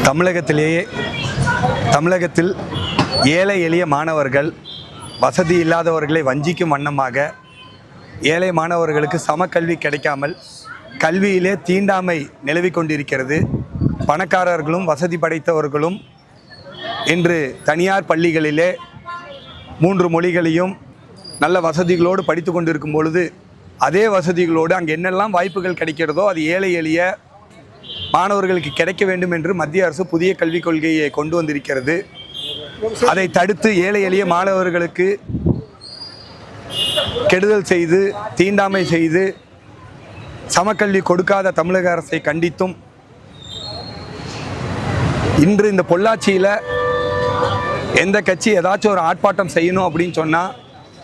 தமிழகத்தில் ஏழை எளிய மாணவர்கள் வசதி இல்லாதவர்களை வஞ்சிக்கும் வண்ணமாக ஏழை மாணவர்களுக்கு சமக்கல்வி கிடைக்காமல் கல்வியிலே தீண்டாமை நிலவி கொண்டிருக்கிறது. பணக்காரர்களும் வசதி படைத்தவர்களும் இன்று தனியார் பள்ளிகளிலே 3 மொழிகளையும் நல்ல வசதிகளோடு படித்து கொண்டிருக்கும் பொழுது அதே வசதிகளோடு அங்கே என்னெல்லாம் வாய்ப்புகள் கிடைக்கிறதோ அது ஏழை எளிய மாணவர்களுக்கு கிடைக்க வேண்டும் என்று மத்திய அரசு புதிய கல்விக் கொள்கையை கொண்டு வந்திருக்கிறது. அதை தடுத்து ஏழை எளிய மாணவர்களுக்கு கெடுதல் செய்து தீண்டாமை செய்து சமக்கல்வி கொடுக்காத தமிழக அரசை கண்டித்தும் இன்று இந்த பொள்ளாச்சியில் எந்த கட்சி ஏதாச்சும் ஒரு ஆர்ப்பாட்டம் செய்யணும் அப்படின்னு சொன்னால்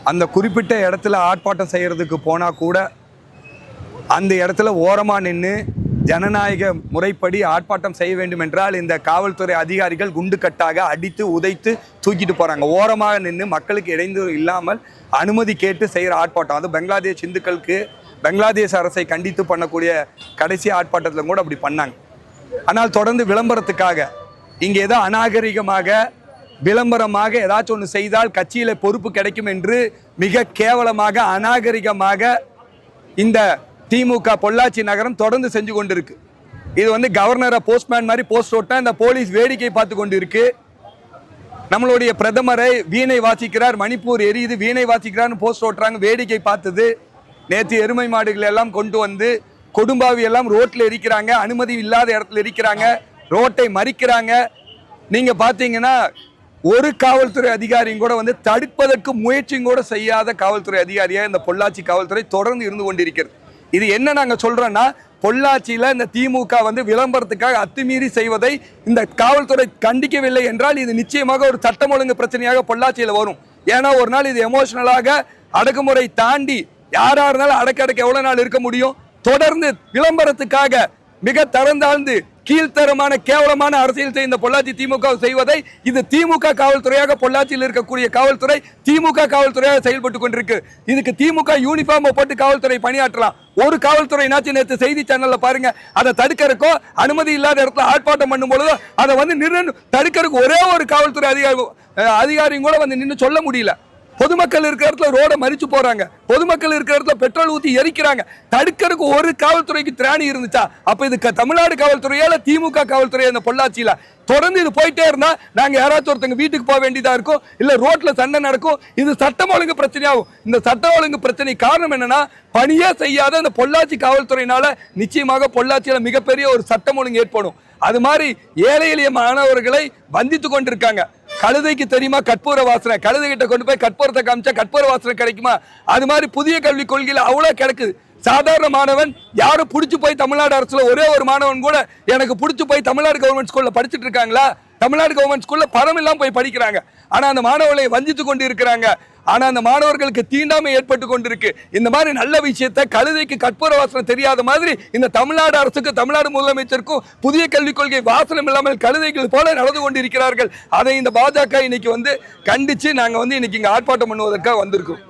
அந்த குறிப்பிட்ட இடத்துல ஆர்ப்பாட்டம் செய்கிறதுக்கு போனால் கூட அந்த இடத்துல ஓரமாக நின்று ஜனநாயக முறைப்படி ஆர்ப்பாட்டம் செய்ய வேண்டும் என்றால் இந்த காவல்துறை அதிகாரிகள் குண்டுக்கட்டாக அடித்து உதைத்து தூக்கிட்டு போகிறாங்க. ஓரமாக நின்று மக்களுக்கு இடையூறு இல்லாமல் அனுமதி கேட்டு செய்கிற ஆர்ப்பாட்டம். அது பங்களாதேஷ் இந்துக்களுக்கு பங்களாதேஷ் அரசை கண்டித்து பண்ணக்கூடிய கடைசி ஆர்ப்பாட்டத்தில் கூட அப்படி பண்ணாங்க. ஆனால் தொடர்ந்து விளம்பரத்துக்காக இங்கே ஏதோ அநாகரிகமாக விளம்பரமாக ஏதாச்சும் ஒன்று செய்தால் கட்சியில் பொறுப்பு கிடைக்கும் என்று மிக கேவலமாக அநாகரிகமாக இந்த திமுக பொள்ளாச்சி நகரம் தொடர்ந்து செஞ்சு கொண்டு இருக்கு. இது கவர்னரை போஸ்ட்மேன் மாதிரி போஸ்ட் ஓட்டா இந்த போலீஸ் வேடிக்கை பார்த்து கொண்டு இருக்கு. நம்மளுடைய பிரதமரை வீணை வாசிக்கிறார், மணிப்பூர் எரியுது, வீணை வாசிக்கிறார்னு போஸ்ட் ஓட்டுறாங்க, வேடிக்கை பார்த்தது. நேற்று எருமை மாடுகள் எல்லாம் கொண்டு வந்து கொடும்பாவி எல்லாம் ரோட்டில் எரிக்கிறாங்க, அனுமதி இல்லாத இடத்துல எரிக்கிறாங்க, ரோட்டை மறிக்கிறாங்க. நீங்க பார்த்தீங்கன்னா ஒரு காவல்துறை அதிகாரியும் கூட தடுப்பதற்கு முயற்சியும் கூட செய்யாத காவல்துறை அதிகாரியா இந்த பொள்ளாச்சி காவல்துறை தொடர்ந்து இருந்து கொண்டிருக்கிறது. இது என்ன நாங்க சொல்றோம்னா, பொள்ளாச்சியில இந்த திமுக விளம்பரத்துக்காக அத்துமீறி செய்வதை இந்த காவல்துறை கண்டிக்கவில்லை என்றால் இது நிச்சயமாக ஒரு சட்டம் ஒழுங்கு பிரச்சனையாக பொள்ளாச்சியில வரும். ஏன்னா ஒரு நாள் இது எமோஷனலாக அடக்குமுறை தாண்டி யாரா இருந்தாலும் அடக்க எவ்வளவு நாள் இருக்க முடியும்? தொடர்ந்து விளம்பரத்துக்காக மிக தரந்தாழ்ந்து கீழ்த்தரமான கேவலமான அரசியல் செய்த பொள்ளாச்சி திமுக செய்வதை இது திமுக காவல்துறையாக பொள்ளாச்சியில் இருக்கக்கூடிய காவல்துறை திமுக காவல்துறையாக செயல்பட்டு கொண்டிருக்கு. இதுக்கு திமுக யூனிஃபார்ம் போட்டு காவல்துறை பணியாற்றலாம். ஒரு காவல்துறை நேற்று செய்தி சேனல்ல பாருங்க, அதை தடுக்கிறக்கோ அனுமதி இல்லாத இடத்துல ஆர்ப்பாட்டம் பண்ணும் பொழுதோ அதை நின்று தடுக்கிறதுக்கு ஒரே ஒரு காவல்துறை அதிகாரியும் கூட நின்று சொல்ல முடியல. பொதுமக்கள் இருக்கிற இடத்துல ரோட மறிச்சு போறாங்க, பொதுமக்கள் இருக்கிற இடத்துல பெட்ரோல் ஊத்தி எரிக்கிறாங்க. தடுக்கிறதுக்கு ஒரு காவல்துறைக்கு திராணி இருந்துச்சா? அப்ப இது தமிழ்நாடு காவல்துறையால திமுக காவல்துறை அந்த பொள்ளாச்சியில தொடர்ந்து இது போயிட்டே இருந்தா நாங்க யாராச்சும் ஒருத்தங்க வீட்டுக்கு போக வேண்டியதா இருக்கும், இல்ல ரோட்ல சண்டை நடக்கும். இது சட்டம் ஒழுங்கு பிரச்சனையாகும். இந்த சட்டம் ஒழுங்கு பிரச்சனை காரணம் என்னன்னா, பணியே செய்யாத இந்த பொள்ளாச்சி காவல்துறையினால நிச்சயமாக பொள்ளாச்சியில மிகப்பெரிய ஒரு சட்டம் ஒழுங்கு ஏற்படும். அது மாதிரி ஏழை எளிய மாணவர்களை வந்தித்து கொண்டிருக்காங்க. கழுதைக்கு தெரியுமா கற்பூர வாசனை? கழுதை கிட்ட கொண்டு போய் கற்பூரத்தை காமிச்சா கற்பூர வாசனை கிடைக்குமா? அது மாதிரி புதிய கல்விக் கொள்கையில் அவ்வளவு கிடைக்குது. சாதாரண மாணவன் யாரும் பிடிச்சு போய் தமிழ்நாடு அரசுல ஒரே ஒரு மாணவன் கூட எனக்கு பிடிச்சு போய் தமிழ்நாடு கவர்மெண்ட் ஸ்கூல்ல படிச்சுட்டு இருக்காங்களா? தமிழ்நாடு கவர்மெண்ட் ஸ்கூல்ல பணம் எல்லாம் போய் படிக்கிறாங்க. ஆனா அந்த மாணவர்களை வஞ்சித்து கொண்டு இருக்கிறாங்க. ஆனா அந்த மாணவர்களுக்கு தீண்டாமை ஏற்பட்டு கொண்டிருக்கு. இந்த மாதிரி நல்ல விஷயத்தை கழுதைக்கு கற்பூர வாசனை தெரியாத மாதிரி இந்த தமிழ்நாடு அரசுக்கு தமிழ்நாடு முதலமைச்சருக்கும் புதிய கல்விக் கொள்கை வாசனம் இல்லாமல் கழுதைகள் போல நடந்து கொண்டிருக்கிறார்கள். அதை இந்த பாஜக இன்னைக்கு கண்டிச்சு நாங்க இன்னைக்கு இங்க ஆர்ப்பாட்டம் பண்ணுவதற்காக வந்திருக்கோம்.